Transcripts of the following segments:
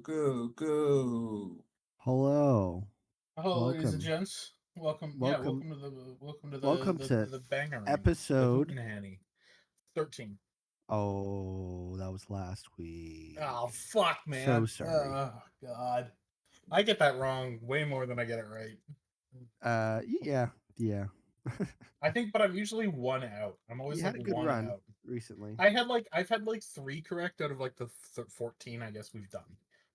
go, go. Hello. Hello, ladies and Welcome. gents. Welcome. Yeah, Welcome. welcome to Welcome to the bangering, the episode. hootenanny. 13. Oh, that was last week. Oh fuck, So man. sorry. Oh god, I get that wrong way more than I get it right. Yeah. I think, but I'm usually one out. I'm always You like had a good one run out. recently. I've had like 3 correct out of like the 14 I guess we've done.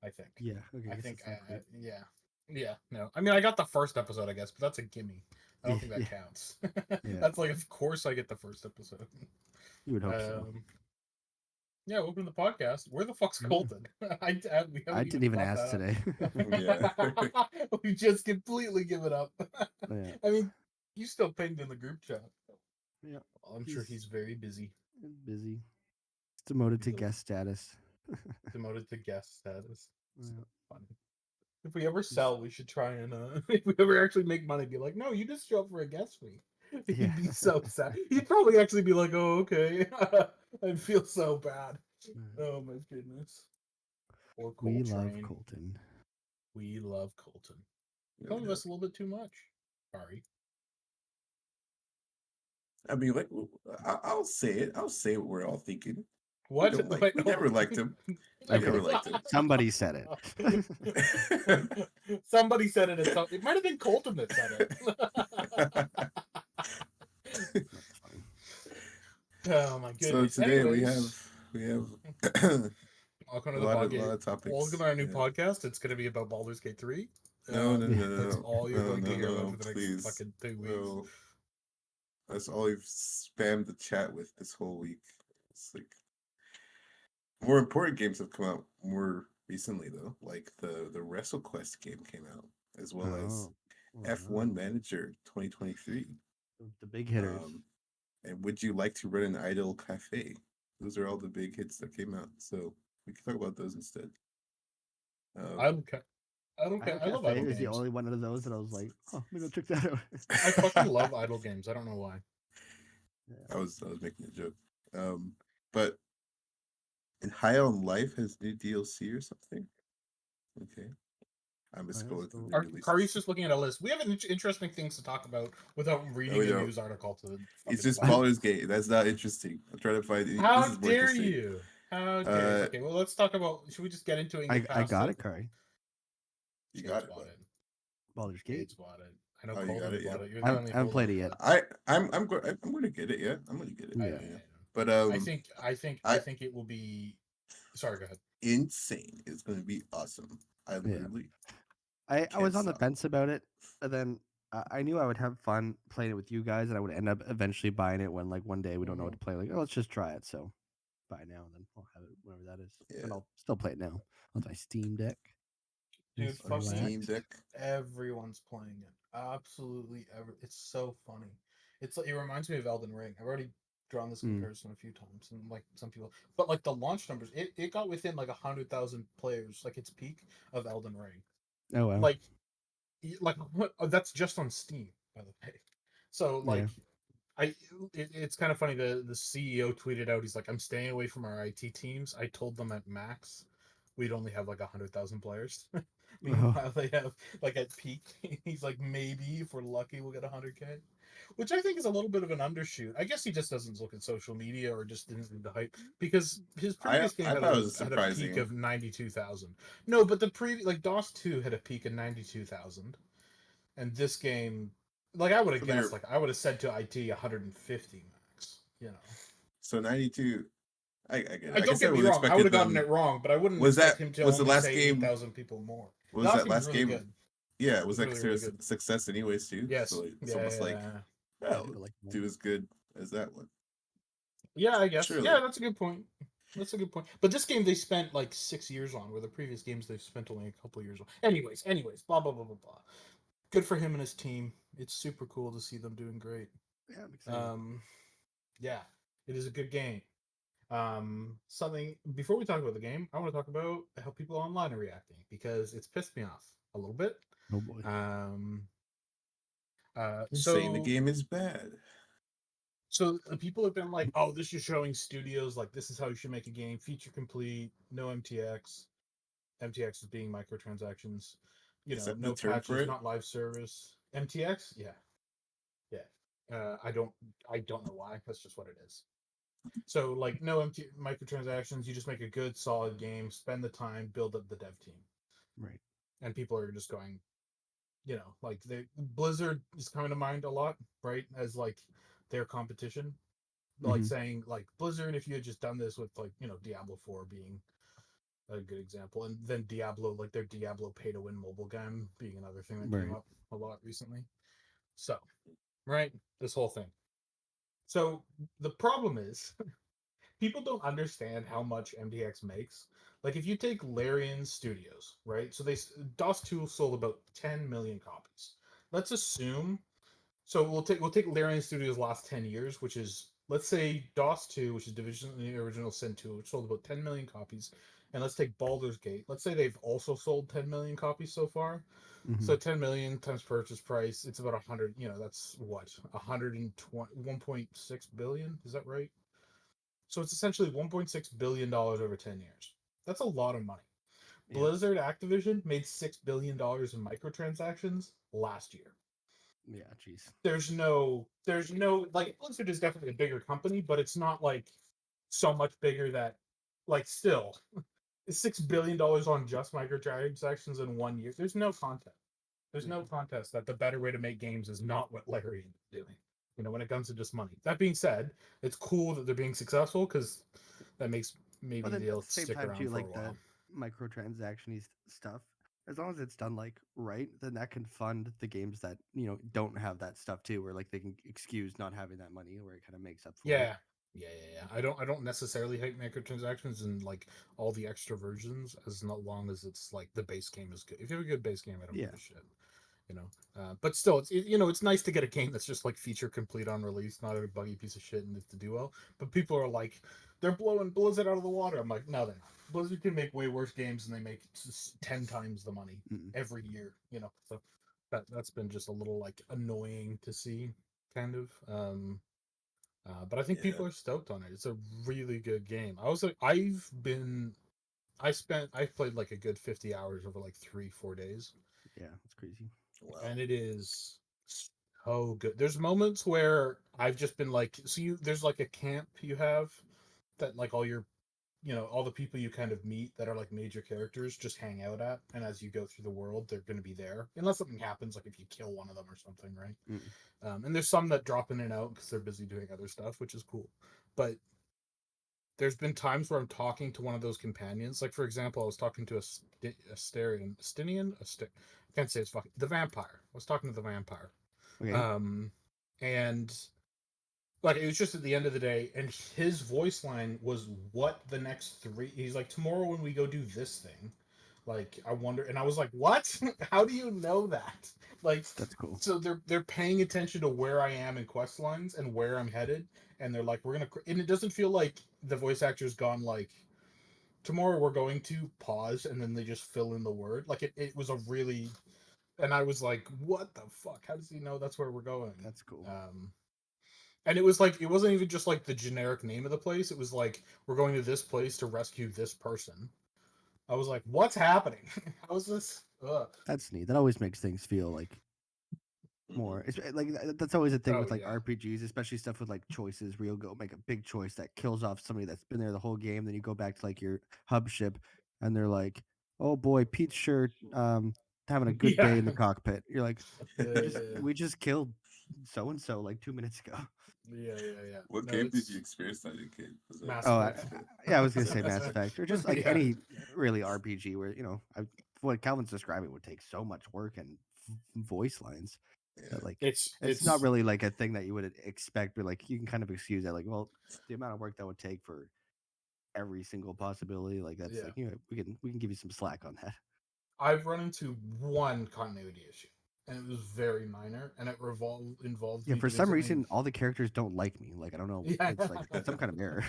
I think. Yeah. Okay. I I guess think. it's not great. Yeah. Yeah. No. I mean, I got the first episode, I guess, but that's a gimme. I don't think Yeah. that counts. Yeah. That's like, of course, I get the first episode. You would hope so. Yeah, welcome to the podcast. Where the fuck's Yeah. Colton? We I haven't didn't even even brought ask that today. Yeah. up. We just completely give it up. Yeah. I mean, you still pinged in the group chat. Yeah. I'm sure he's very busy. busy. It's demoted He's to guest status. demoted to guest status. It's Yeah. funny. If we ever He's- sell, we should try and if we ever actually make money, be like, no, you just show up for a guest fee. Yeah. He'd be so sad. He'd probably actually be like, oh, okay. I'd feel so bad. Oh my goodness. Or We Coltrane. love Colton. We love Colton. Yeah, Some of yeah. us a little bit too much. Sorry. I mean, like, I'll say it. I'll say what we're all thinking. What? We, don't like, Wait, we never liked him. We Okay. never liked him. Somebody said it. Somebody said it. It might have been Colton that said it. That's funny. Oh my So goodness. today Anyways, we have welcome a to the lot podcast. of topics. Welcome to our new Yeah. podcast. It's going to be about Baldur's Gate 3. No, That's all you're going to hear about for the next please. fucking 2 weeks. No. That's all you've spammed the chat with this whole week. It's like more important games have come out more recently though. Like the WrestleQuest game came out, as well as F1 Manager 2023. The big hitters. And Would You Like to Run an Idle Cafe? Those are all the big hits that came out. So we can talk about those instead. I don't care. I don't care. I love idle was the games. only one of those that I was like, oh, I'm gonna go check that out. I fucking love idle games. I don't know why. I was making a joke. But and High on Life has new DLC or something. Okay. I'm just going through the releases. Khari's just looking at a list. We have interesting things to talk about without reading a news article to the. It's just Baulders Gate. That's not interesting. I'm trying to find. How dare you? How dare you? Okay, well, let's talk about. Should we just get into it? I got it, Khari. You got it. Baldur's Gate. Bought it. I know Colton bought it. You're the I only haven't played it yet. I'm going to get it. Yeah, I'm going to get it. Yeah. But I think it will be. Sorry, go ahead. Insane. It's going to be awesome. I literally. I was on the fence about it, and then I knew I would have fun playing it with you guys, and I would end up eventually buying it when, like, one day we don't know what to play. Like, oh, let's just try it. So, buy now, and then I'll have it whenever that is. Yeah. And I'll still play it now on my Steam Deck. Dude, Steam Deck. Everyone's playing it. Absolutely, it's so funny. It reminds me of Elden Ring. I've already drawn this comparison a few times, and like some people, but like the launch numbers, it got within like 100,000 players, like its peak of Elden Ring. Oh wow! Like that's just on Steam, by the way. So like, it's kind of funny. The CEO tweeted out, he's like, "I'm staying away from our IT teams. I told them at max, we'd only have like 100,000 players. Meanwhile, they have like at peak. He's like, maybe if we're lucky, we'll get 100K." Which I think is a little bit of an undershoot. I guess he just doesn't look at social media or just didn't read the hype, because his previous game had a peak of 92,000. No, but the like DOS 2 had a peak of 92,000, and this game, like I would have guessed, like I would have said to IT 150 max. You know. So 92. I get it. I don't get me wrong. I would have gotten it wrong, but I wouldn't expect him to only say 8,000 people more. Was that last game? Good. Yeah, it was like really success anyways too. Yes. So it's almost like, well, do as good as that one. Yeah, I guess. Surely. Yeah, that's a good point. But this game they spent like 6 years on, where the previous games they've spent only a couple of years on. Anyways, blah blah blah blah blah. Good for him and his team. It's super cool to see them doing great. Yeah, I'm excited. Yeah, it is a good game. Something before we talk about the game, I want to talk about how people online are reacting, because it's pissed me off a little bit. Oh boy. Saying the game is bad. So people have been like, "Oh, this is showing studios like this is how you should make a game, feature complete, no MTX." MTX is being microtransactions. Is that the No term for patches, it? not live service. MTX, yeah, yeah. I don't know why. That's just what it is. So like no empty microtransactions. You just make a good solid game, spend the time, build up the dev team, Right. and people are just going, like Blizzard is coming to mind a lot, right? As like their competition, like saying like Blizzard, if you had just done this with like Diablo 4 being a good example, and then Diablo, like their Diablo pay to win mobile game being another thing that came Right. up a lot recently. So, right, this whole thing. So the problem is people don't understand how much MDX makes. Like if you take Larian Studios, right? So DOS 2 sold about 10 million copies. Let's assume so we'll take Larian Studios' last 10 years, which is let's say DOS 2, which is Division of the Original Sin 2, which sold about 10 million copies. And let's take Baldur's Gate. Let's say they've also sold 10 million copies so far. So 10 million times purchase price, it's about 100, that's what? 120 1.6 billion, is that right? So it's essentially $1.6 billion over 10 years. That's a lot of money. Yeah. Blizzard Activision made $6 billion in microtransactions last year. Yeah, jeez. There's no like Blizzard is definitely a bigger company, but it's not like so much bigger that like still $6 billion on just microtransactions in 1 year. There's no contest. There's no contest that the better way to make games is not what Larian is doing. When it comes to just money. That being said, it's cool that they're being successful because that makes maybe But then they'll at the same stick time around too, for a like the while. microtransaction stuff, as long as it's done like right, then that can fund the games that don't have that stuff too, where like they can excuse not having that money, where it kind of makes up for it. Yeah. I don't necessarily hate microtransactions and like all the extra versions as not long as it's like the base game is good. If you have a good base game, I don't Yeah. give a shit. But still, it's nice to get a game that's just like feature complete on release, not a buggy piece of shit and it's to do well. But people are like, they're blowing Blizzard out of the water. I'm like, no, they're not. Blizzard can make way worse games and they make 10 times the money every year. So that's been just a little like annoying to see, kind of. But I think Yeah. people are stoked on it. It's a really good game. I've played like a good 50 hours over like 3-4 days. Yeah, it's crazy. Wow. And it is so good. There's moments where I've just been like, there's like a camp you have that like all the people you kind of meet that are like major characters just hang out at, and as you go through the world, they're going to be there unless something happens, like if you kill one of them or something, right? And there's some that drop in and out because they're busy doing other stuff, which is cool. But there's been times where I'm talking to one of those companions. Like, for example, I was talking to I can't say it's fucking, the vampire. I was talking to the vampire. Okay. And like, it was just at the end of the day, and his voice line was, what the next three, he's like, tomorrow when we go do this thing, like, I wonder, and I was like, what? How do you know that? Like, That's cool. so they're paying attention to where I am in quest lines and where I'm headed, and they're like, and it doesn't feel like the voice actor's gone like, tomorrow we're going to pause, and then they just fill in the word. Like, it was a really, and I was like, what the fuck? How does he know that's where we're going? That's cool. And it was like, it wasn't even just like the generic name of the place. It was like, we're going to this place to rescue this person. I was like, what's happening? How is this? Ugh. That's neat. That always makes things feel like more. It's like that's always a thing Oh, with like yeah. RPGs, especially stuff with like choices where you'll go make a big choice that kills off somebody that's been there the whole game. Then you go back to like your hub ship, and they're like, "Oh boy, Pete's sure having a good day Yeah. in the cockpit." You're like, Yeah. "We just killed so and so like 2 minutes ago." Yeah. What No, game did you it's experience that in, Kate? Was it Mass Oh, Effect. yeah, I was gonna was it say Mass Mass Effect? Effect, or just like Yeah. any really RPG where what Calvin's describing would take so much work and voice lines Yeah. that like It's not really like a thing that you would expect, but like you can kind of excuse that, like, well, the amount of work that would take for every single possibility, like that's yeah. like we can give you some slack on that. I've run into one continuity issue, and it was very minor, and it involved Yeah, me for doing some something. reason, all the characters don't like me. Like I don't know, Yeah. it's like some kind of error.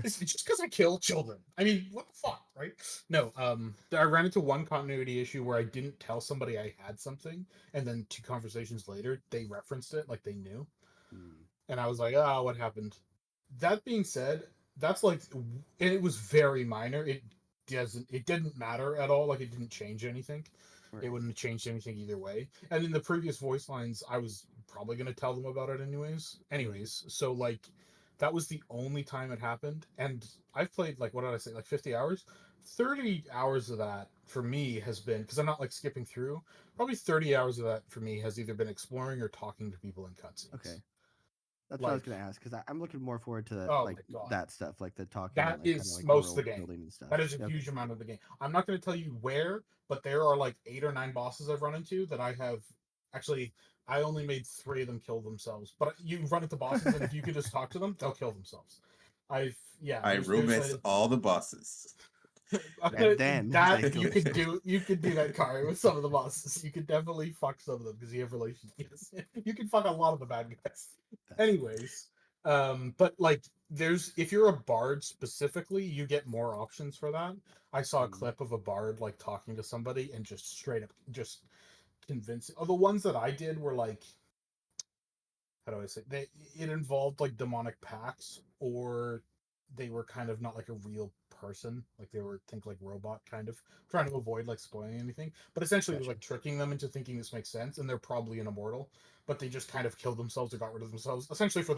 It's just because I kill children. I mean, what the fuck, right? No, I ran into one continuity issue where I didn't tell somebody I had something, and then 2 conversations later, they referenced it like they knew, and I was like, ah, what happened? That being said, that's like, and it was very minor. didn't matter at all. Like it didn't change anything. Right. It wouldn't have changed anything either way. And in the previous voice lines, I was probably going to tell them about it anyways. So like that was the only time it happened. And I've played like, what did I say, like 50 hours. 30 hours of that for me has been, because I'm not like skipping through, probably 30 hours of that for me has either been exploring or talking to people in cutscenes. Okay. That's what I was Like, gonna ask, because I'm looking more forward to oh like my God. that stuff, like the talking That and like kind of is like most of world the game. building and stuff. That is a Okay. huge amount of the game. I'm not going to tell you where, but there are like 8 or 9 bosses I've run into that I have actually. I only made 3 of them kill themselves, but you run into bosses, and if you can just talk to them, they'll kill themselves. I There's romance all the bosses. And then that they you kill could do that, Khari, with some of the bosses. You could definitely fuck some of them because you have relationships. You can fuck a lot of the bad guys. Anyways, but like there's, if you're a bard specifically, you get more options for that. I saw a clip of a bard like talking to somebody and just straight up just convincing. Oh, the ones that I did were like, how do I say, it involved like demonic pacts, or they were kind of not like a real person, like they were, think like robot, kind of trying to avoid like spoiling anything, but essentially it was like tricking them into thinking this makes sense, and they're probably an immortal, but they just kind of killed themselves or got rid of themselves essentially for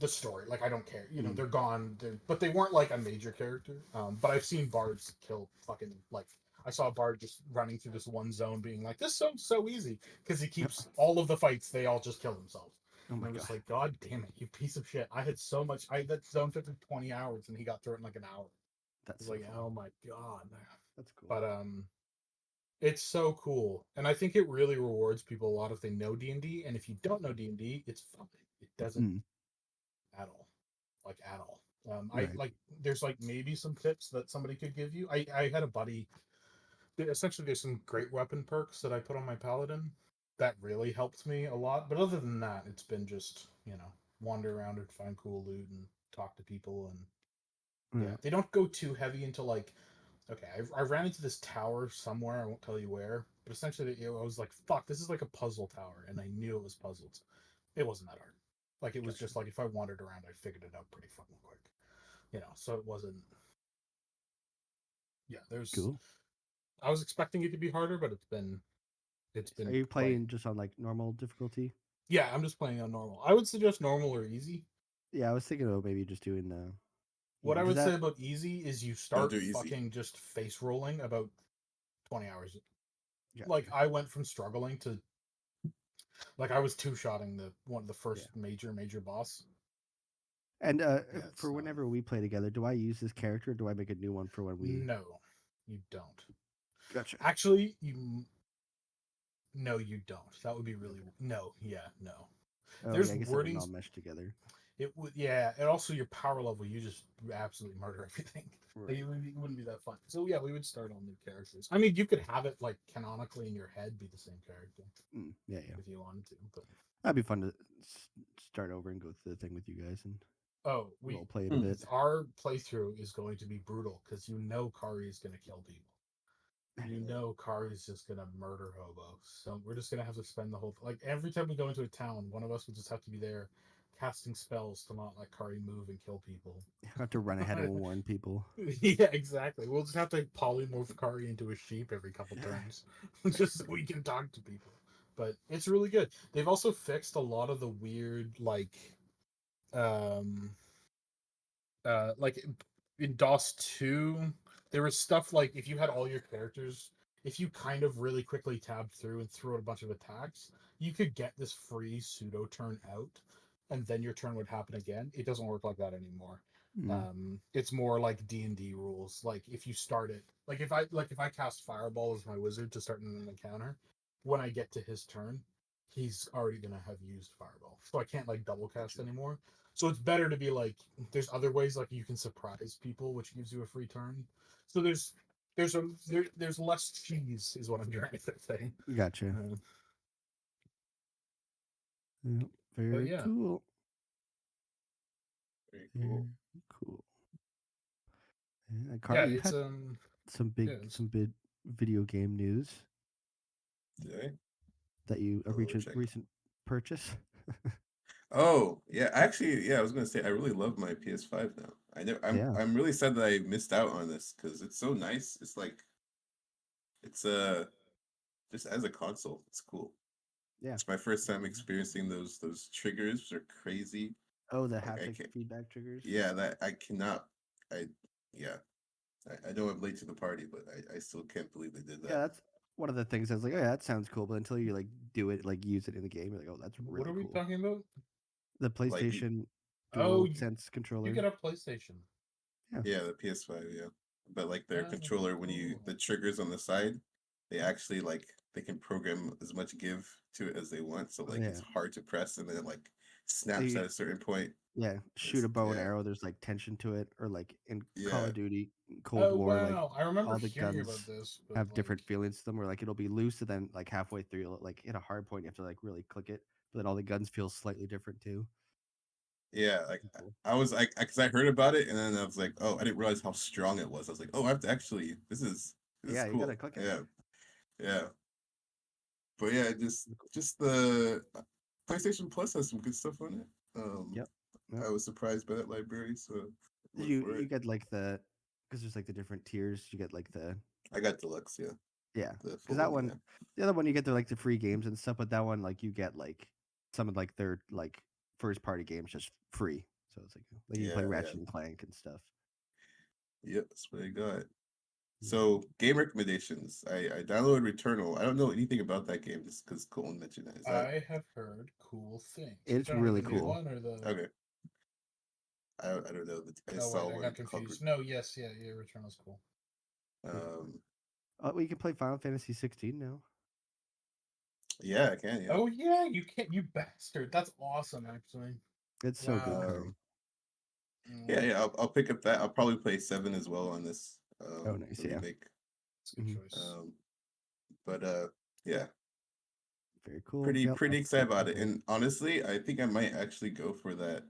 the story. Like I don't care, they're gone, but they weren't like a major character. But I've seen bards kill fucking, like I saw a bard just running through this one zone being like, this zone's so easy, because he keeps all of the fights, they all just kill themselves. Oh And my I'm god. just like, God damn it, you piece of shit. I had so much. That zone took me 20 hours and he got through it in like an hour. That's It's so like, fun. oh my God. That's cool. But it's so cool. And I think it really rewards people a lot if they know D&D. And if you don't know D&D, it's fun. It doesn't at all. Like at all. I Right. like, there's like maybe some tips that somebody could give you. I had a buddy. Essentially, there's some great weapon perks that I put on my paladin that really helped me a lot. But other than that, it's been just, wander around and find cool loot and talk to people. And yeah, Right. they don't go too heavy into like, okay, I ran into this tower somewhere, I won't tell you where, but essentially I was like, fuck, this is like a puzzle tower, and I knew it was puzzled. It wasn't that hard. Like it was just like, if I wandered around, I figured it out pretty fucking quick. So it wasn't. Yeah, there's. Cool. I was expecting it to be harder, but it's Are been you quite. playing just on like normal difficulty? Yeah, I'm just playing on normal. I would suggest normal or easy. Yeah, I was thinking about maybe just doing the. What I Does would say that? about easy is you Don't start do easy. fucking just face rolling about 20 hours. Yeah. Like I went from struggling to, like, I was two-shotting the first Yeah. major boss. And Yeah, for whenever we play together, do I use this character? Or do I make a new one for when we? No, you don't. Gotcha. Actually, no, you don't. That would be really no. Yeah, no. Oh There's yeah, I guess it wouldn't all wordings. mesh together. It would, yeah, and also your power level, you just absolutely murder everything. Right. It wouldn't be that fun. So yeah, we would start on new characters. I mean, you could have it like canonically in your head be the same character Yeah. if you wanted to. But That'd be fun to start over and go through the thing with you guys and we role play it a bit. our playthrough is going to be brutal because Khari is going to kill people. Khari is just going to murder hobos. So we're just going to have to spend the whole, like, every time we go into a town, one of us will just have to be there casting spells to not let Khari move and kill people. You have to run ahead and warn people. Yeah, exactly. We'll just have to polymorph Khari into a sheep every couple turns, just so we can talk to people. But it's really good. They've also fixed a lot of the weird, um, like in DOS 2, there was stuff like if you had all your characters, if you kind of really quickly tabbed through and threw out a bunch of attacks, you could get this free pseudo turn out, and then your turn would happen again. It doesn't work like that anymore. It's more like D&D rules. Like if you start it, like if I cast Fireball as my wizard to start an encounter, when I get to his turn, he's already gonna have used Fireball, so I can't like double cast anymore. So it's better to be like, there's other ways like you can surprise people, which gives you a free turn. So there's less cheese, is what I'm trying to say. Gotcha. Yep. Very yeah. cool. Very cool. Very cool. Yeah, Yeah, Khari, you've it's had some big video game news Did I? that you a I'll recent check. recent purchase. Oh, yeah. Actually, yeah, I was gonna say I really love my PS5 now. I know. Yeah. I'm really sad that I missed out on this because it's so nice. It's like it's just as a console, it's cool. Yeah. It's my first time experiencing those triggers. They're crazy. Oh, the Like I haptic can't. feedback triggers. Yeah, that I cannot. I yeah. I know I'm late to the party, but I still can't believe they did Yeah, that. that's one of the things I was like, oh yeah, that sounds cool. But until you like do it, like use it in the game, you're like, oh, that's What really are we cool. talking about? The Like PlayStation Oh, Dual Sense you controller. get a PlayStation. Yeah. yeah, the PS5, yeah. But like their Oh, controller, when you cool. the triggers on the side, they actually like they can program as much give to it as they want. So Oh, like it's yeah. hard to press, and then it like snaps They at a certain point. yeah shoot It's a bow and yeah, arrow. There's like tension to it, or like in Call yeah, of Duty, Cold Oh War, like wow, I remember all the hearing about guns this, but have like, different feelings to them. Where like it'll be loose, and then like halfway through, you'll like hit a hard point. You have to like really click it, but then all the guns feel slightly different too. yeah. Like Cool. I was like, because I heard about it, and then I was like, oh, I didn't realize how strong it was. I was like, oh, I have to actually. This is Yeah, you gotta cool. click it. Yeah, yeah. But yeah, Cool. just the PlayStation Plus has some good stuff on it. Yep. Yep. I was surprised by that library, so went You for it. get like the because there's like the different tiers. You get like the I got deluxe, yeah, yeah, the because full that one, one, yeah, the other one you get the like the free games and stuff, but that one like you get like some of like their like first party games just free. So it's like you can play yeah, yeah, Ratchet and Clank and stuff. yep. That's what I got. Yeah. So game recommendations. I downloaded Returnal. I don't know anything about that game just because Colin mentioned it. Is that I have heard cool things. You It's talking about really the new yeah? cool. one or the? Okay, I don't know. I Oh saw wait, I one got called confused. No, yes, yeah, yeah. Returnal's cool. Yeah. um. Well, you can play Final Fantasy 16 now. Yeah, I can. Yeah. Oh yeah, you can't, you bastard. That's awesome, actually. It's so good, Wow. Khari. Um. Yeah, yeah. I'll pick up that. I'll probably play 7 as well on this. Oh, nice. The Yeah. remake. It's a good Hmm. choice. But yeah, Very cool. pretty Yep. pretty That's excited about it. great. And honestly, I think I might actually go for that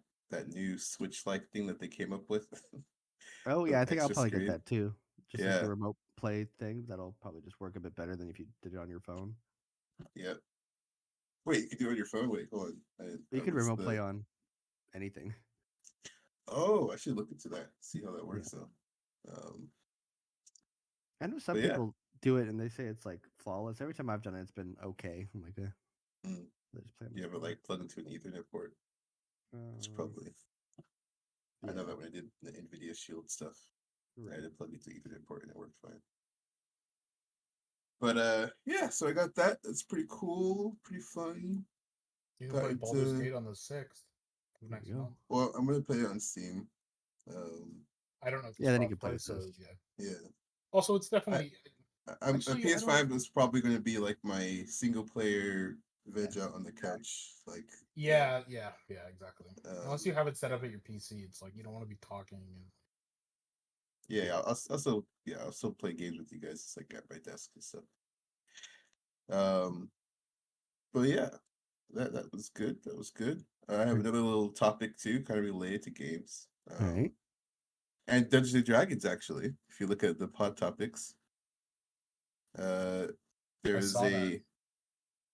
new Switch like thing that they came up with. Oh The yeah, I think I'll extra probably get screen. that too. Just like the Yeah, remote play thing. That'll probably just work a bit better than if you did it on your phone. yeah. Wait, you can do it on your phone. Wait, hold on. You could What's remote play the? on anything. Oh, I should look into that. See how that Yeah. works though. Um, I know some but yeah, people do it and they say it's like flawless. Every time I've done it, it's been okay. I'm like, mm, I just play on my you have it phone. like plug into an Ethernet port. It's Um, probably. I know yeah, that when I did the NVIDIA Shield stuff, I had right. to plug it to Ethernet port and it worked fine. But yeah, so I got that. That's pretty cool, pretty fun. You can Got play Baldur's into Gate on the 6th of There next you go. month. well, I'm gonna play it on Steam. Um, I don't know if it's Yeah, then you cross can play play, with so this. yeah. yeah, Also, it's I, definitely a actually I don't. PS5 is probably gonna be like my single player veg out on the couch. Like, yeah, Yeah, yeah, yeah, exactly. Unless um, you have it set up at your PC, it's like you don't want to be talking and yeah. I'll still I'll still play games with you guys. It's like at my desk and stuff. Um, but yeah, that was good. That was good. I have Right. another little topic too, kind of related to games. All right. And Dungeons and Dragons actually. If you look at the pod topics, uh, there I is saw that. a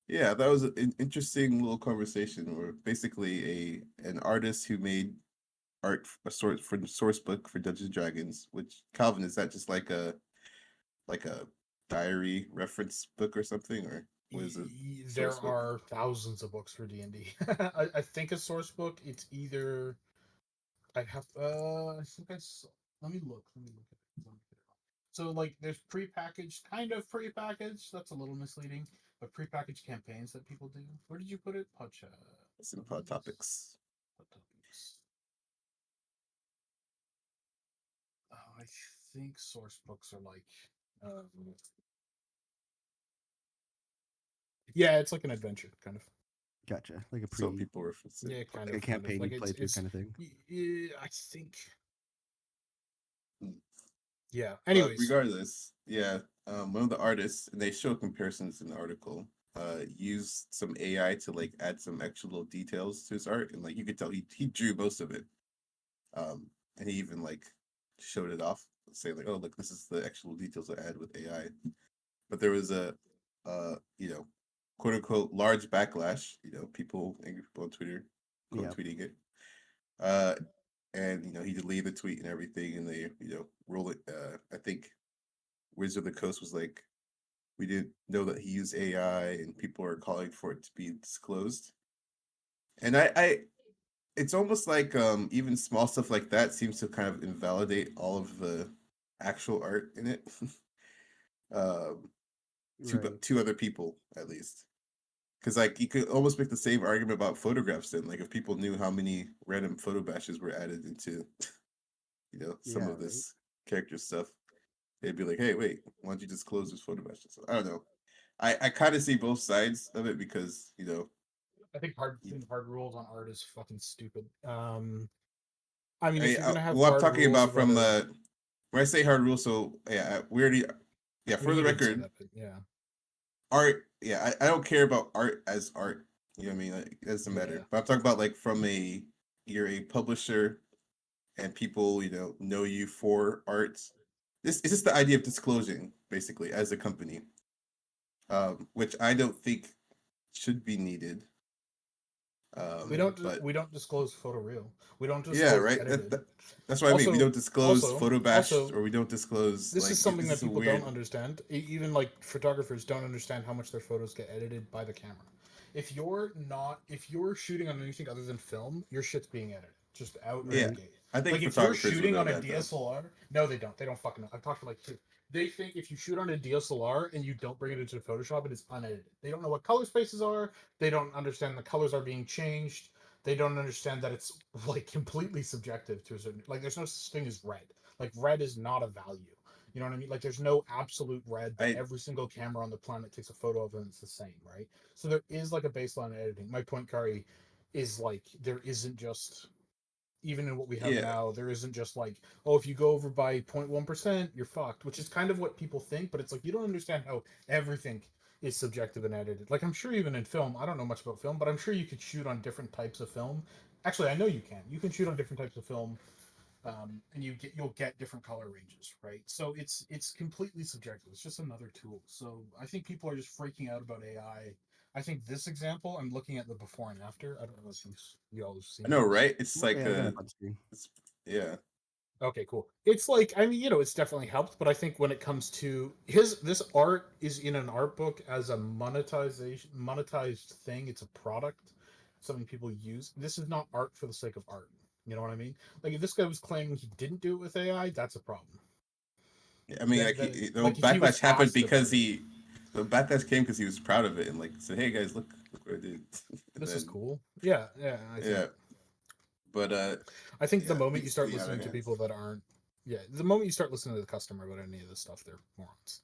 yeah, that was an interesting little conversation where basically an artist who made art a source for the source book for Dungeons and Dragons, which Calvin, is that just like a diary reference book or something, or what is a There source book? are thousands of books for D&D. I think a source book. It's either I have. I think I saw. Let me look. Let me look at it. Let me get it up. So like, there's prepackaged, kind of prepackaged. That's a little misleading, but prepackaged campaigns that people do. Where did you put it? Pod chat. It's in Pod pod topics. topics. Pod topics. I think source books are like. Um, yeah, it's like an adventure kind of. Gotcha. Like a So pre, people reference it. Yeah, kind Okay. like a of, kind of. campaign you Like play through it's. kind of thing. I think. Hmm. Yeah. But Anyways, regardless, yeah, one of the artists, and they show comparisons in the article, used some AI to like add some extra little details to his art, and like you could tell he drew most of it. And he even like showed it off, saying like, "Oh, look, this is the actual details I add with AI." But there was a, quote unquote large backlash. Angry people on Twitter, quote Yeah. tweeting it. Uh, and he deleted the tweet and everything, and they roll it. I think Wizard of the Coast was like, we didn't know that he used AI, and people are calling for it to be disclosed. And I it's almost like even small stuff like that seems to kind of invalidate all of the actual art in it. um, two other people at least, because like you could almost make the same argument about photographs. Then, like if people knew how many random photo bashes were added into, some of this character stuff, they'd be like, "Hey, wait, why don't you just close this photo bash?" So, I don't know. I kind of see both sides of it because I think hard rules on art is fucking stupid. I mean, if you're gonna have well, I'm hard talking rules about from when I say hard rules. So yeah, we already for the record, that, yeah, art. Yeah, I don't care about art as art. You know what I mean? Like, it doesn't matter. But I'm talking about like from you're a publisher and people know you for art. This is just the idea of disclosing basically as a company, which I don't think should be needed. we don't but we don't disclose photoreal. We don't disclose yeah, right. edited. That's what I mean. We don't disclose photo bash, also, or we don't disclose this like is something this that is people weird. don't understand. Even like photographers don't understand how much their photos get edited by the camera. If you're shooting on anything other than film, your shit's being edited just out of Yeah, the gate. I think Like if you're photographers would shooting know on a that though. DSLR, no, they don't. They don't fucking know. I've talked to like two. They think if you shoot on a DSLR and you don't bring it into Photoshop, it is unedited. They don't know what color spaces are. They don't understand the colors are being changed. They don't understand that it's like completely subjective to a certain, like there's no such thing as red. Like red is not a value. You know what I mean? Like there's no absolute red that every single camera on the planet takes a photo of and it's the same, right? So there is like a baseline editing. My point, Khari, is like there isn't just, even in what we have now, there isn't just like, oh, if you go over by 0.1%, you're fucked, which is kind of what people think, but it's like you don't understand how everything is subjective and edited. Like I'm sure even in film, I don't know much about film, but I'm sure you could shoot on different types of film. Actually, I know you can. You can shoot on different types of film, and you'll get different color ranges, right? So it's completely subjective. It's just another tool. So I think people are just freaking out about AI. I think this example, I'm looking at the before and after. I don't know if you all have seen. I know, this. right? It's like yeah. Okay, cool. It's like, I mean, it's definitely helped, but I think when it comes to this art is in an art book as a monetized thing. It's a product, something people use. This is not art for the sake of art. You know what I mean? Like if this guy was claiming he didn't do it with AI, that's a problem. I mean, backlash happened because the backlash came because he was proud of it and like said, "Hey guys, look what I did." This is cool. Yeah, I think. But I think the moment you start listening to people that aren't, the moment you start listening to the customer about any of this stuff, they're morons.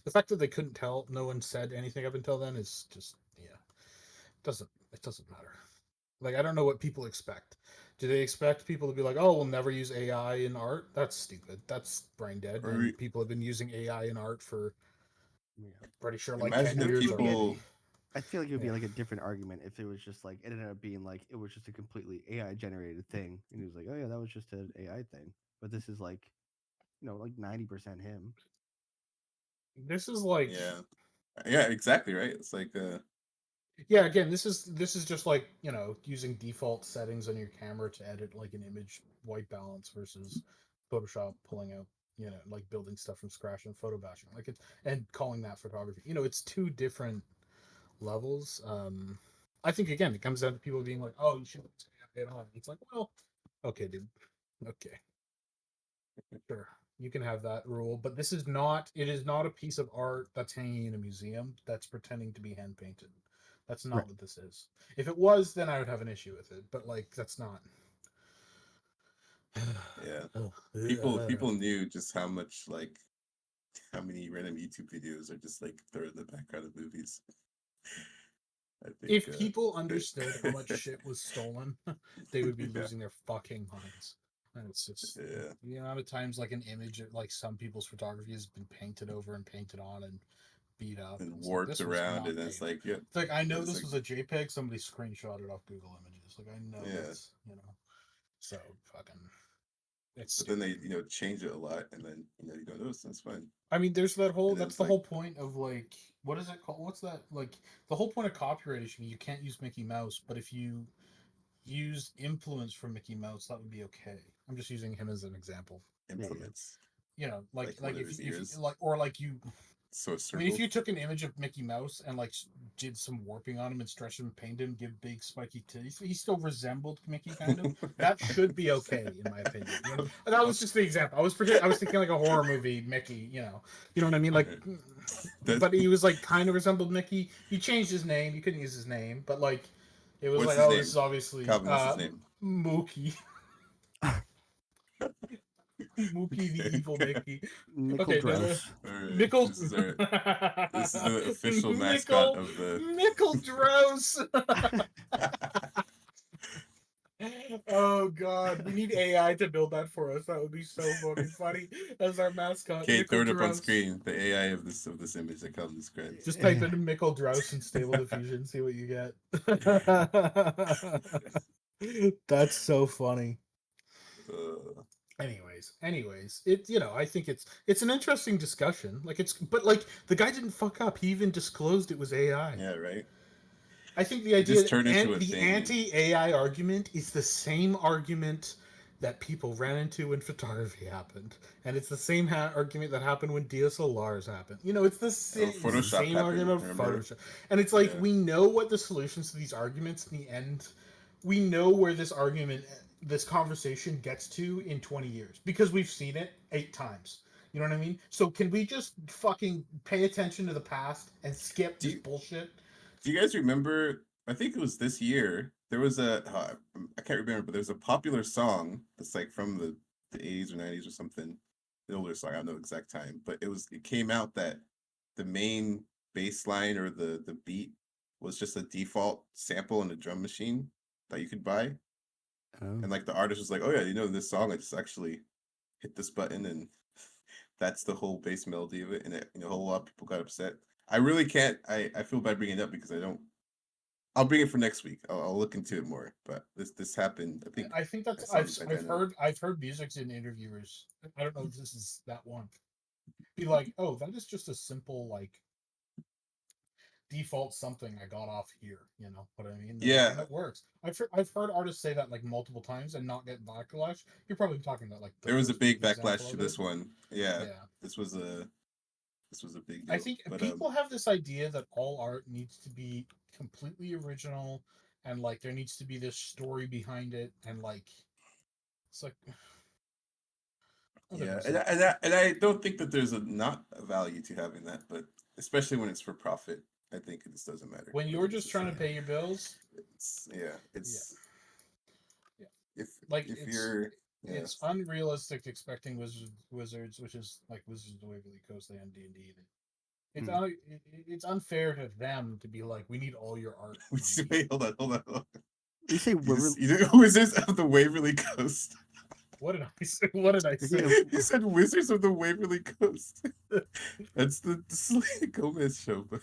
The fact that they couldn't tell, no one said anything up until then is just it doesn't matter. Like I don't know what people expect. Do they expect people to be like, oh, we'll never use AI in art? That's stupid. That's brain dead. And people have been using AI in art for pretty sure like 10 years already. I feel like it would be like a different argument if it was just like it ended up being like it was just a completely AI generated thing, and he was like, "Oh yeah, that was just an AI thing." But this is like, like 90% him. This is like yeah, exactly right. It's like again, this is just like using default settings on your camera to edit like an image white balance versus Photoshop pulling out like building stuff from scratch and photo bashing like it's and calling that photography. It's two different levels. I think again it comes down to people being like, oh, you should get on. It's like, well, okay, dude, okay, sure, you can have that rule, but this is not. It is not a piece of art that's hanging in a museum that's pretending to be hand painted. That's not what this is. If it was, then I would have an issue with it. But like, that's not. People knew just how much how many random YouTube videos are just like thrown in the background of movies. I think, if people understood how much shit was stolen, they would be losing their fucking minds. And it's just the amount of times like an image, like some people's photography has been painted over and painted on and beat up and warped around, and it's like, it's like I know this was a JPEG. Somebody screenshotted off Google Images. Like I know that's so fucking. But then they change it a lot, and then you go, no, that's fine. I mean, there's that whole. That's the whole point of like, what is it called? What's that like? The whole point of copyright is you can't use Mickey Mouse, but if you used implements from Mickey Mouse, that would be okay. I'm just using him as an example. Implements. You know, like if you like you. So I circle. mean, if you took an image of Mickey Mouse and like did some warping on him and stretched him, painted him, give big spiky teeth, he still resembled Mickey kind of. That should be okay in my opinion. You know, that was just the example. I was thinking like a horror movie Mickey. You know what I mean? Like, but he was like kind of resembled Mickey. He changed his name. You couldn't use his name, but like, it was What's like, his oh, name? this is obviously Calvin, what's his name? Mookie. Mookie the evil Mickey. Mickle Drouse. Right, Mickle. this is the official mascot Mickle, of the Mickle Drouse. Oh god, we need AI to build that for us. That would be so fucking funny as our mascot. Okay, Mickle throw it up on Drouse. screen. The AI of this image that Calvin described. Just type in Mickle Drouse and Stable Diffusion, see what you get. That's so funny. Anyways, I think it's an interesting discussion. But the guy didn't fuck up. He even disclosed it was AI. Yeah, right. I think the idea the anti-AI argument is the same argument that people ran into when photography happened, and it's the same argument that happened when DSLRs happened. It's the same argument of Photoshop, and it's like we know what the solutions to these arguments in the end. We know where this conversation gets to in 20 years because we've seen it 8 times. You know what I mean? So can we just fucking pay attention to the past and skip this bullshit? Do you guys remember? I think it was this year. There was I can't remember, but there's a popular song that's like from the 80s or 90s or something. An older song, I don't know the exact time, but it came out that the main bass line or the beat was just a default sample in a drum machine that you could buy. And like the artist was like, "Oh yeah, this song, I just actually hit this button and that's the whole bass melody of it." And a whole lot of people got upset. I really can't. I feel bad bringing it up because I don't. I'll bring it for next week. I'll look into it more. But this happened. I think that's I've heard music in interviewers. I don't know if this is that one. Be like, oh, that is just a simple like default something I got off here. You know what I mean? Yeah, and it works. I've heard artists say that like multiple times and not get backlash. You're probably talking about like there was a big backlash to this one. Yeah, this was a big deal. I think people have this idea that all art needs to be completely original and like there needs to be this story behind it and like it's like yeah, and I don't think that there's not a value to having that, but especially when it's for profit, I think it just doesn't matter. When you're just trying to pay your bills, it's it's unrealistic expecting Wizards, which is like Wizards of the Waverly Coast, they have D&D. It's unfair to them to be like, we need all your art. Wait, hold on. You say Wizards of the Waverly Coast. What did I say? What did I say? You said Wizards of the Waverly Coast. That's the Selena Gomez show. But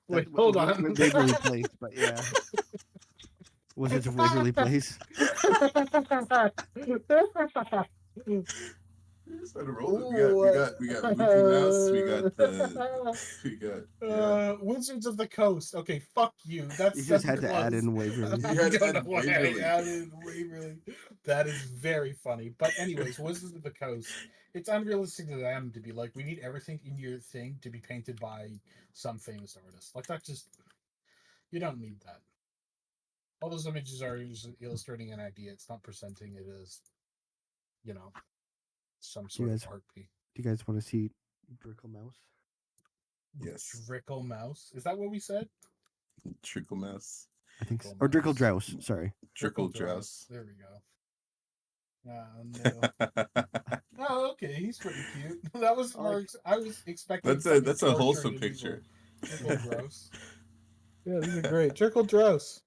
wait, hold on. Waverly Place, but yeah. Wizards of Waverly Place. We got Mickey Mouse. We got Wizards of the Coast. Okay, fuck you. That's you just had to add in Waverly. I don't know why I added Waverly. That is very funny. But anyways, Wizards of the Coast. It's unrealistic to them to be like, we need everything in your thing to be painted by some famous artist. Like that just you don't need that. All those images are illustrating an idea. It's not presenting it as, some sort of art piece. Do you guys want to see Drickle Mouse? Yes. Drickle Mouse? Is that what we said? Trickle Mouse. I think so. Or Drickle Drouse. Sorry. Drickle Drouse. There we go. No. Oh, okay. He's pretty cute. That was more. I was expecting. That's a wholesome picture. Trickle Drouse. Yeah, these are great. Trickle Drouse.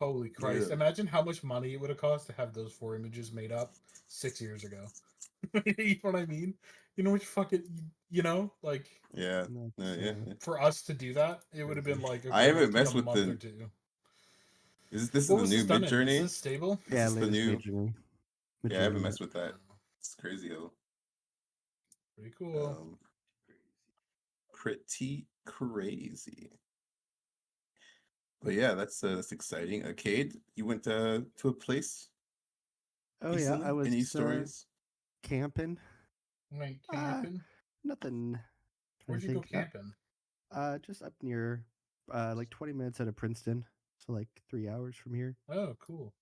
Holy Christ! Yeah. Imagine how much money it would have cost to have those 4 images made up 6 years ago. You know what I mean? You know which fucking like yeah. For us to do that, it would have been like I haven't messed with the. This is the new Mid-Journey? Is this stable? Yeah, is this the new Mid-Journey. Yeah, I haven't messed with that. It's crazy though. Pretty cool. Pretty crazy. But yeah, that's exciting. Cade, you went to a place Oh yeah, I recently. was Any stories? camping. Went Uh, camping. nothing. Trying Where'd to you go think. camping? Just up near, like 20 minutes out of Princeton, so like 3 hours from here. Oh, cool.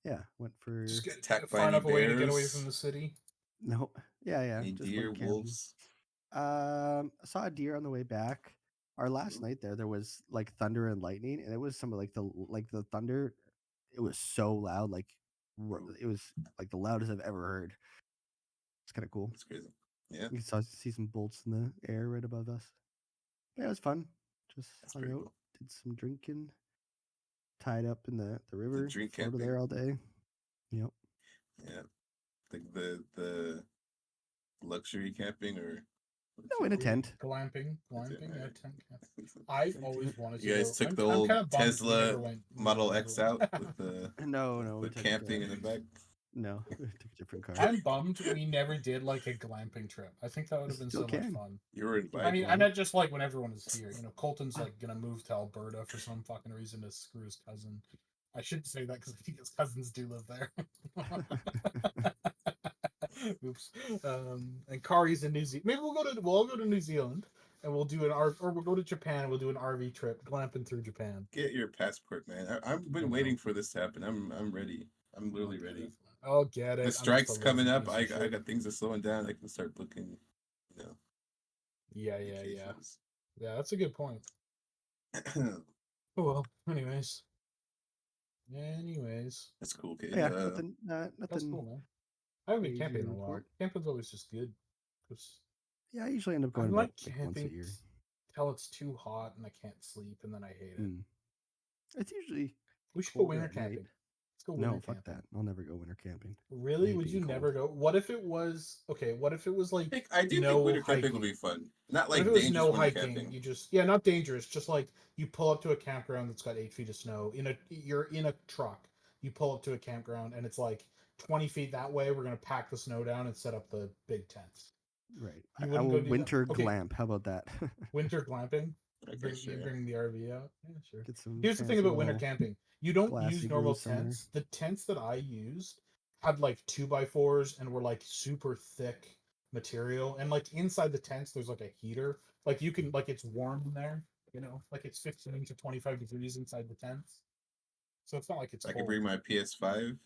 Yeah, went for Just get Attacked by far any enough away to get away bears? from the city. no, yeah, Any just deer, went camping. wolves? I saw a deer on the way back. Our last night there was like thunder and lightning, and it was some of like the thunder. It was so loud, like it was like the loudest I've ever heard. It's kind of cool. That's crazy. Yeah, You saw see some bolts in the air right above us. Yeah, it was fun. Just that's hung pretty out, cool. did some drinking, tied up in the The river, drink floated camping. there all day. Yep. Yeah, the luxury camping or No, in a Yeah, tent. glamping, That's it, glamping, yeah, alright. tent camp. I've always wanted to You guys go. took the I'm old kind of bummed we never Tesla went. Model Never X went. out with No, we the took camping in the back. no, we took a different car. I'm bummed we never did like a glamping trip. I think that would have been Still so much can. fun. You were I invited. mean, I meant just like when everyone is here. You know, Colton's like gonna move to Alberta for some fucking reason to screw his cousin. I shouldn't say that because I think his cousins do live there. Oops. And Khari's in New Zealand. Maybe we'll all go to New Zealand and we'll do or we'll go to Japan and we'll do an RV trip, glamping through Japan. Get your passport, man. I've been waiting for this to happen. I'm ready. I'm literally ready. I'll get it. The I'm just a strike's coming lazy up. piece I of shit. got things are slowing down. I can start booking. You know, Yeah. vacations. Yeah, that's a good point. Oh well. Anyways. That's cool, kid. Yeah, nothing. That's Nothing. cool, man. I haven't been crazy camping to in a while. report. Camping's always just good. 'Cause Yeah, I usually end up I going like about like once a camping year. till it's too hot and I can't sleep and then I hate it. Mm. It's usually We should go colder winter at night. camping. Let's go winter No, fuck camping. that. I'll never go winter camping. Really? hate Would being you cold. never go? What if it was okay? What if it was like I do no think winter camping hiking? will be fun. Not What if like it was dangerous no winter hiking? camping. You just not dangerous. Just like you pull up to a campground that's got 8 feet of snow. You're in a truck. You pull up to a campground and it's like 20 feet that way. We're gonna pack the snow down and set up the big tents. Right. You I wouldn't will go do that. winter Okay, glamp. How about that? winter glamping. I Bring guess sure. bring the RV out. Yeah, sure. Get some. Here's the thing fancy about winter little camping. You don't glass use igloo normal somewhere. tents. The tents that I used had like 2x4s and were like super thick material. And like inside the tents, there's like a heater. Like you can like it's warm in there. You know, like it's 15 to 25 degrees inside the tents. So it's not like it's I can cold. bring my PS5.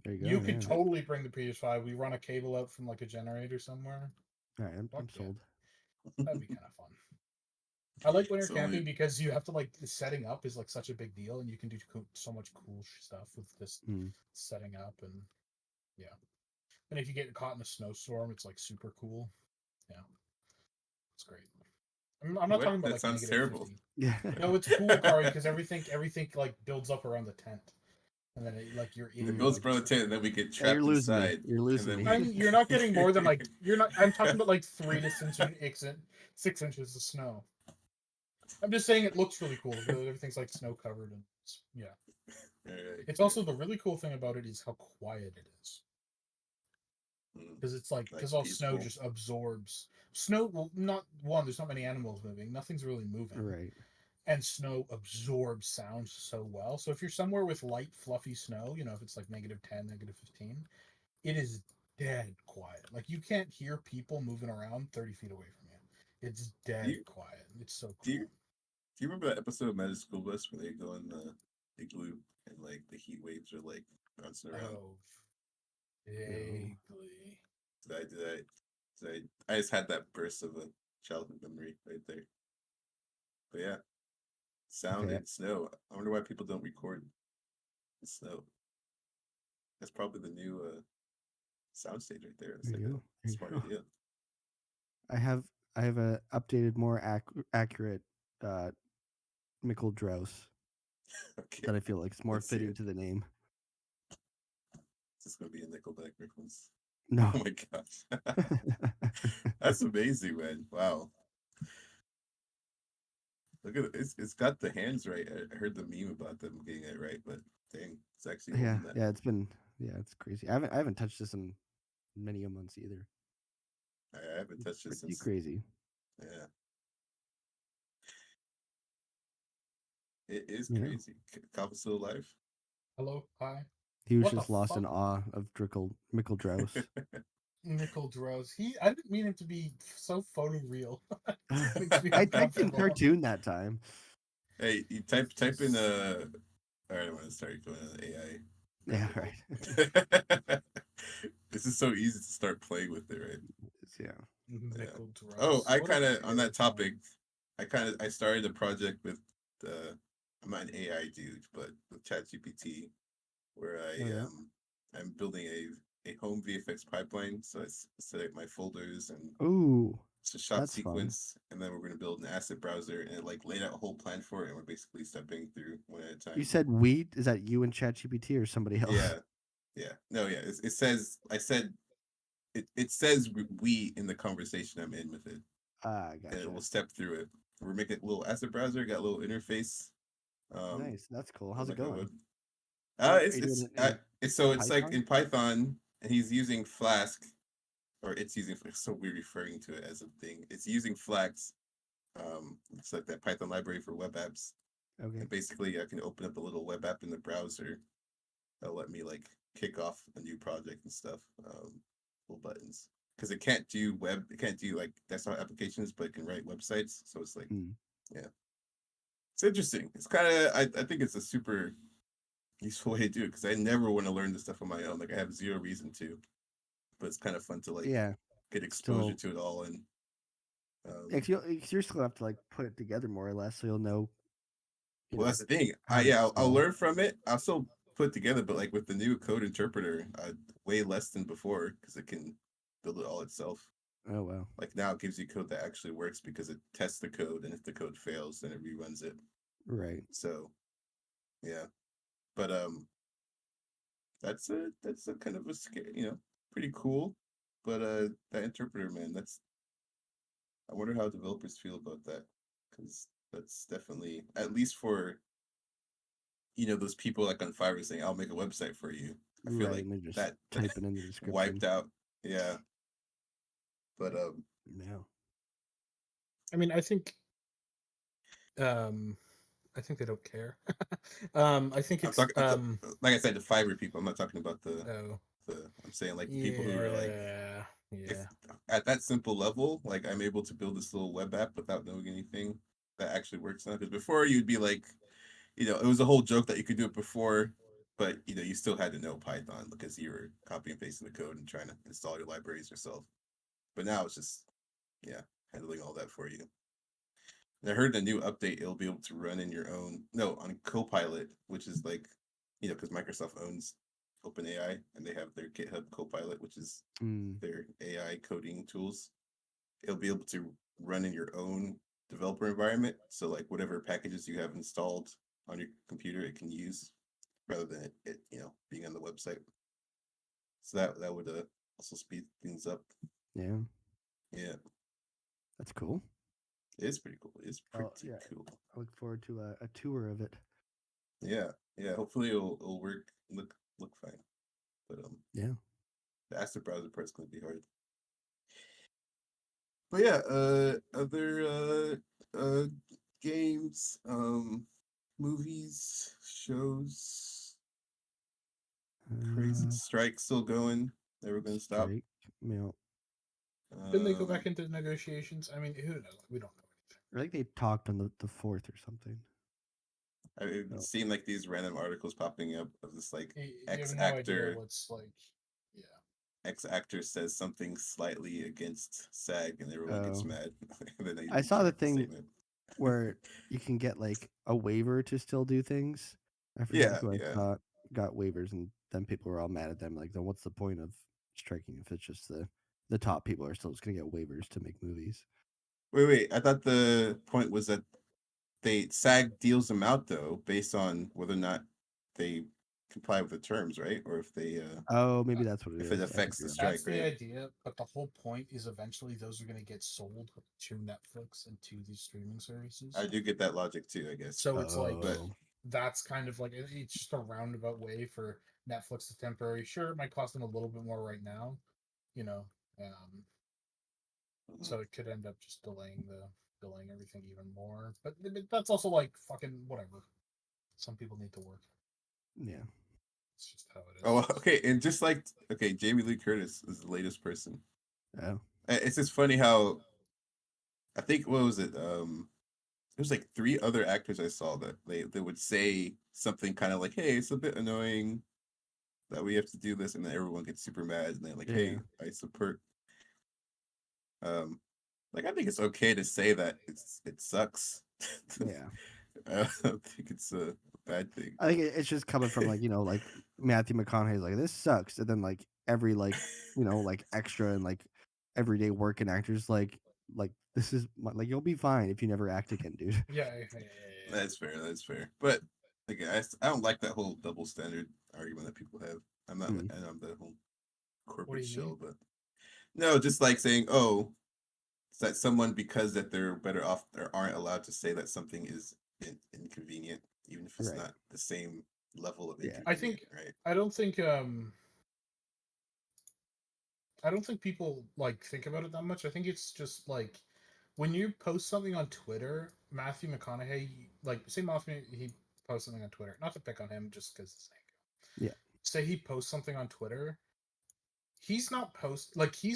There you go. You could yeah. totally bring the PS5. We run a cable out from like a generator somewhere. All right, I'm Fuck yeah. sold. That'd be kind of fun. I like winter So camping because you have to like the setting up is like such a big deal, and you can do so much cool stuff with this setting up, and yeah. And if you get caught in a snowstorm, it's like super cool. Yeah, it's great. I'm not what? talking about That like sounds negative terrible. 50. Yeah. No, it's cool, Khari, because everything like builds up around the tent, and then like you're in. It builds like, from the tent, and then we get Yeah, you're trapped losing me. inside. You're losing and me. then You're not getting more than like you're not. I'm talking about like 6 inches of snow. I'm just saying it looks really cool. Everything's like snow covered and yeah. Alright, It's also the really cool thing about it is how quiet it is. Because it's like because all snow peaceful. just absorbs snow. Well, not one. There's not many animals moving. Nothing's really moving. Right. And snow absorbs sound so well. So if you're somewhere with light, fluffy snow, you know, if it's like -10, -15, it is dead quiet. Like you can't hear people moving around 30 feet away from you. It's dead quiet. It's so cool. Do you remember that episode of Magic School Bus where they go in the igloo and like the heat waves are like bouncing around? Oh, vaguely. I just had that burst of a childhood memory right there. But yeah, sound Okay. and snow. I wonder why people don't record the snow. That's probably the new soundstage right there. It's There like you go. a smart idea. I have a updated, more accurate Mickle Drouse Okay, that I feel like is more let's see fitting it. to the name. Is this gonna be a Nickelback reference? No. Oh my gosh, that's amazing, man! Wow. Look at it. It's got the hands right. I heard the meme about them getting it right, but dang, it's actually yeah, holding that. it's crazy. I haven't touched this in many a months either. I haven't touched this Pretty since. crazy. Yeah. It is Yeah. crazy. Cop is still alive. Hello, hi. He was What just the lost in fuck? awe of Mickle Drouse. Mickle Drouse. I didn't mean him to be so photoreal. Makes me I typed in uncomfortable. cartoon that time. Hey, you type in All right, I'm gonna start going on AI. Yeah, rabbit right. hole. This is so easy to start playing with it, right? Yeah. Yeah. Mickle Oh, Drouse. I What a kind of on that terrifying. topic. I started a project with I'm not an AI dude, but with ChatGPT, where Oh yeah. I'm building a home VFX pipeline. So I set up my folders and Ooh, it's a shot that's fun. sequence, and then we're going to build an asset browser and it like laid out a whole plan for it, and we're basically stepping through one at a You time. said we? Is that you and ChatGPT or somebody else? Yeah, yeah, no, yeah. It says I said it says we in the conversation I'm in with it, Ah, and it gotcha. will step through it. We're making a little asset browser, got a little interface. Nice. That's cool. On How's it like a going? web. Are you doing it It's like Python? in Python, and he's using Flask, or it's using. It's so weird referring to it as a thing. It's using Flask. It's like that Python library for web apps, Okay. and basically I can open up a little web app in the browser that'll let me like kick off a new project and stuff. Little buttons because it can't do like desktop applications, but it can write websites. So it's like, Hmm. yeah, it's interesting. It's kind of I think it's a super useful way to do it because I never want to learn this stuff on my own. Like I have zero reason to, but it's kind of fun to like Yeah. get exposure Still, to it all. And if you're still have to like put it together more or less, so you'll know, well, that's the thing. how to I'll install. learn from it. I'll still put it together, but like with the new code interpreter, way less than before because it can build it all itself. Oh wow. Like now it gives you code that actually works because it tests the code, and if the code fails, then it reruns it. Right. So yeah, but that's a kind of a scary, pretty cool. But that interpreter, man, I wonder how developers feel about that because that's definitely at least for those people like on Fiverr saying I'll make a website for you. I feel Right. like And they're just that typing in the wiped description. out. Yeah, but Yeah. I mean, um I think they don't care. I think I'm it's like I said, the Fiverr people. I'm not talking about oh I'm saying like the people who are like, yeah, if yeah. at that simple level, like I'm able to build this little web app without knowing anything that actually works on it. Because before you'd be like, it was a whole joke that you could do it before, but you still had to know Python because you were copy and pasting the code and trying to install your libraries yourself. But now it's just, yeah, handling all that for you. And I heard the new update, it'll be able to run in your own, no, on Copilot, which is like, because Microsoft owns OpenAI and they have their GitHub Copilot, which is Mm. their AI coding tools. It'll be able to run in your own developer environment. So like whatever packages you have installed on your computer, it can use rather than it being on the website. So that would also speed things up. Yeah. Yeah, That's cool. it is pretty cool. It's Oh pretty yeah. cool. I look forward to a tour of it. Yeah, yeah. Hopefully it'll work. Look fine. But Yeah. the asset browser part's gonna be hard. But yeah, other games, movies, shows. Crazy Uh, strike still going. Never gonna stop. strike. You know, Didn't they go Um, back into negotiations? I mean, who knows? We don't know I think they talked on the fourth or something. I've Oh. seen like these random articles popping up of this like anything. You ex have no idea actor what's like. Yeah. ex actor says something slightly against SAG and everyone gets Oh. mad. And then they I saw the retract the thing statement. where you can get like a waiver to still do things. I forget Yeah, who I yeah. saw got waivers, and then people were all mad at them. Like, then what's the point of striking if it's just the top people are still just gonna get waivers to make movies? Wait. I thought the point was that they SAG deals them out though, based on whether or not they comply with the terms, right? Or if they Oh, maybe that's what it if it is. I think affects the you're right. That's strike, the right? idea, but the whole point is eventually those are going to get sold to Netflix and to these streaming services. I do get that logic too, I guess. So it's like But Oh, that's kind of like it's just a roundabout way for Netflix to temporary. Sure, it might cost them a little bit more right now, you know. Um, so it could end up just delaying everything even more. But that's also like fucking whatever. Some people need to work. Yeah. It's just how it is. Oh, okay. And just like, okay, Jamie Lee Curtis is the latest person. Oh. It's just funny how, I think, what was it? There's like 3 other actors I saw that they would say something kind of like, "Hey, it's a bit annoying that we have to do this," and then everyone gets super mad, and they're like, "Hey, Yeah. I support." Like I think it's okay to say that it sucks. Yeah. I don't think it's a bad thing. I think it's just coming from like, like Matthew McConaughey's like, this sucks. And then like every like, like extra and like everyday working actors like this is like you'll be fine if you never act again, dude. Yeah. That's fair. That's fair. But again, I don't like that whole double standard argument that people have. I'm not. Mm. I know I'm the whole What corporate do you mean? shill, but no, just like saying, oh, it's that someone because that they're better off or aren't allowed to say that something is inconvenient, even if it's Right. not the same level of Yeah. inconvenient, right? I don't think people like think about it that much. I think it's just like when you post something on Twitter, Matthew McConaughey, like say Matthew he posts something on Twitter. Not to pick on him, just because it's Yeah. say he posts something on Twitter. He's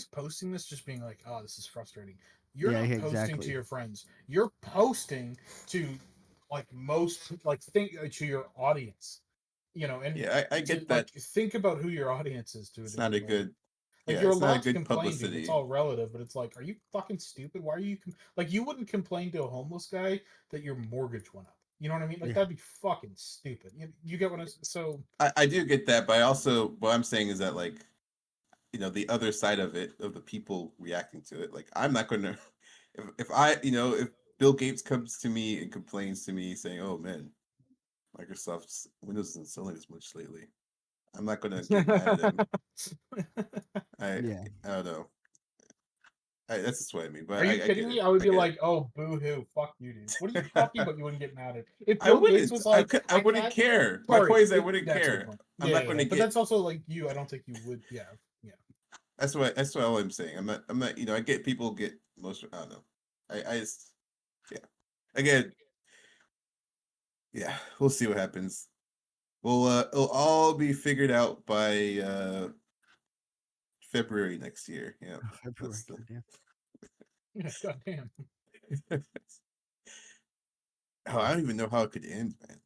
posting this just being like, oh, this is frustrating. You're Yeah, not posting exactly. to your friends. You're posting to like most like think to your audience. And Yeah, I to get that. like think about who your audience is to a It's not degree. a good. Like Yeah, you're it's not a allowed to good complain, dude. It's publicity. all relative, but it's like, are you fucking stupid? Why are you like you wouldn't complain to a homeless guy that your mortgage went up? You know what I mean? Like Yeah. that'd be fucking stupid. You get what I so I do get that, but I also what I'm saying is that like the other side of it of the people reacting to it. Like I'm not gonna if I if Bill Gates comes to me and complains to me saying, "Oh man, Microsoft's Windows isn't selling as much lately," I'm not gonna get mad at him. I Yeah. I don't know. That's just what I mean. Are But you I kidding get me? it. I would I be get it. like, "Oh, boo hoo, fuck you, dude." What are you talking about? You wouldn't get mad at if I Bill Gates wouldn't. was like, I "I wouldn't can't." care. My Sorry, point is, I wouldn't that's a good care. point. I'm Yeah, not yeah, going yeah. to But get. that's also like you. I don't think you would. Yeah, yeah. That's what all I'm saying. I'm not. I'm not. I get people get most. I don't know. I just. Yeah. Again. Yeah. We'll see what happens. Well, it'll all be figured out by February next year. Yeah. February. That's the. Goddamn. Yeah, goddamn. Oh, I don't even know how it could end, man.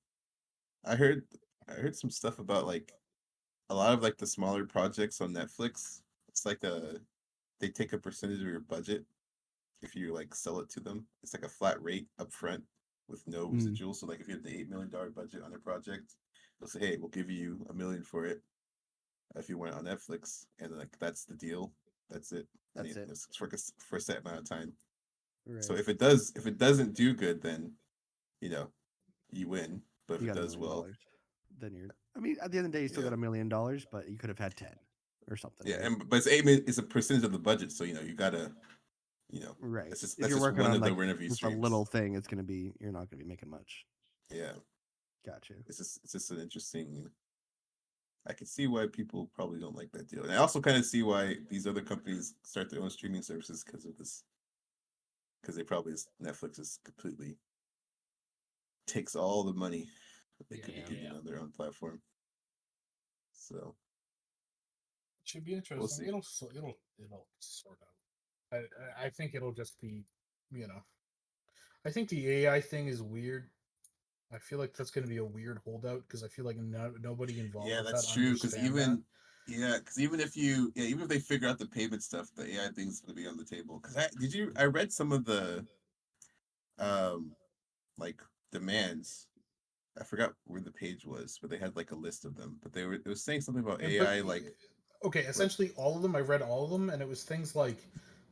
I heard. I heard some stuff about like a lot of like the smaller projects on Netflix. It's like they take a percentage of your budget if you like sell it to them. It's like a flat rate up front with no Mm. residual. So like if you have the $8 million budget on a project, they'll say, "Hey, we'll give you $1 million for it if you want it on Netflix," and like that's the deal. That's it. And That's it. it's for a set amount of time. So Right. if it doesn't do good, then you know you win. But if You it got $1 does million. well, Then you're I mean, at the end of the day you still yeah, got $1 million, but you could have had 10 or something, yeah, right? and but it's 8 million. It's a percentage of the budget, so you gotta Right. that's just If that's you're just working one on of the like revenue just a streams. little thing, you're not gonna be making much. Yeah, Gotcha. it's just an interesting. I can see why people probably don't like that deal, and I also kind of see why these other companies start their own streaming services because of this. Because they probably Netflix is completely takes all the money that they could be Yeah, getting on their own platform. So it should be we'll interesting. see. It'll sort out. I think it'll just be, you know. I think the AI thing is weird. I feel like that's going to be a weird holdout because I feel like nobody involved Yeah, with that that's true. Because understand that. even if even if they figure out the payment stuff, the AI thing's going to be on the table. Because I read some of the um like demands. I forgot where the page was, but they had like a list of them. But it was saying something about But AI like okay, what essentially all of them. I read all of them, and it was things like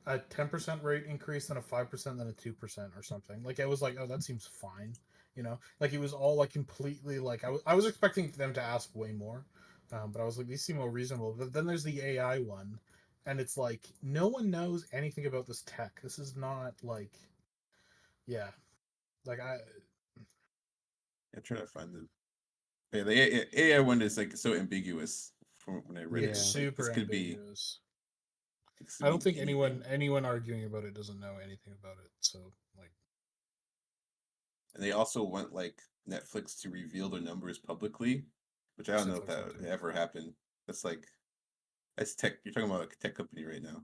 a 10% rate increase, then a 5%, then a 2% or something. Like I was like, oh, that seems fine. Like it was all like completely like I was expecting them to ask way more, but I was like, these seem more reasonable. But then there's the AI one, and it's like no one knows anything about this tech. This is not like, yeah, like I'm trying to find the AI one is like so ambiguous from when I read it. it's Yeah. It's like super ambiguous. this could I don't mean think anything. anyone arguing about it doesn't know anything about it. So like, and they also want like Netflix to reveal their numbers publicly, which I don't know if Netflix that won't would do it. ever happen. That's tech. You're talking about a tech company right now.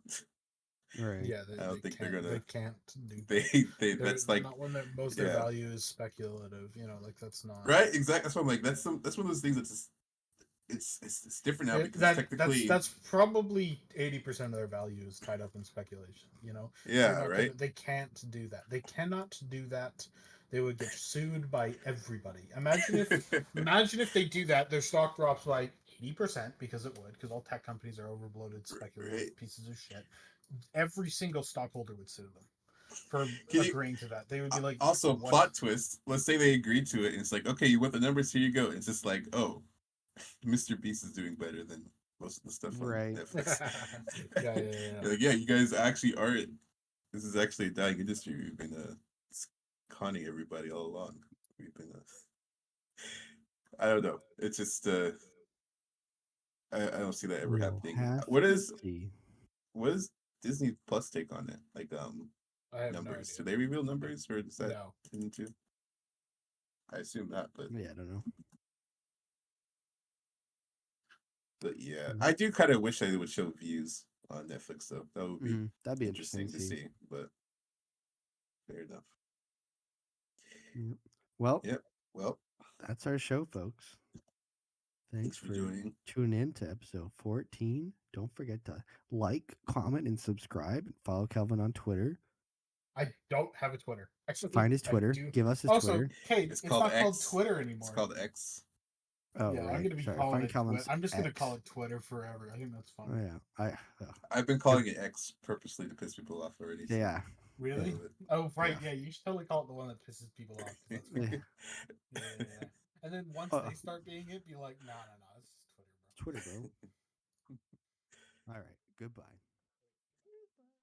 Right. Yeah, I don't think they're can't. gonna. They can't do that. They They're that's like not when most of their yeah, value is speculative. You know, like that's not right, exactly. That's what I'm like. That's one of those things that's just, it's different now because technically that's probably 80% of their value is tied up in speculation. You know, they're yeah, not right. gonna. They can't do that. They cannot do that. They would get sued by everybody. Imagine if they do that, their stock drops by 80% because it would, because all tech companies are overbloated, speculative Right. pieces of shit. Every single stockholder would sue them for Can you agreeing to that. They would be like, also "What?" plot twist? Let's say they agreed to it, and it's like, okay, you want the numbers? Here you go. And it's just like, oh, Mr. Beast is doing better than most of the stuff on Right. Netflix. Yeah. You're like, yeah, you guys actually are. This is actually a dying industry. We've been conning everybody all along. We've been. I don't know. It's just. I don't see that ever We'll happening. have What to is see. Disney Plus take on it? Like I have numbers. no Do idea. they reveal numbers or does that No. into? I assume not, but Yeah, I don't know. yeah, Mhm. I do kind of wish they would show views on Netflix though. That would be That'd be interesting to see. But fair enough. Yep. Well, Yep. Well, that's our show, folks. Thanks for for joining. tuning in to episode 14. Don't forget to like, comment, and subscribe. And follow Kelvin on Twitter. I don't have a Twitter. Actually, Find his I Twitter. do. Give us his Also, Twitter. Kate, It's it's called not called X. Twitter anymore. It's called X. Oh, yeah, right. I'm gonna be Sorry. calling Find it Twitter. Kelvin's I'm just gonna X. call it Twitter forever. I think that's Oh, funny. yeah. I've been calling it X purposely to piss people off already. So Yeah. Really? Yeah. Oh, right. Yeah. Yeah, you should totally call it the one that pisses people off. 'Cause that's Yeah. funny. Yeah. And then once they start being it, be like, no, this is Twitter, bro. Twitter, bro. All right. Goodbye.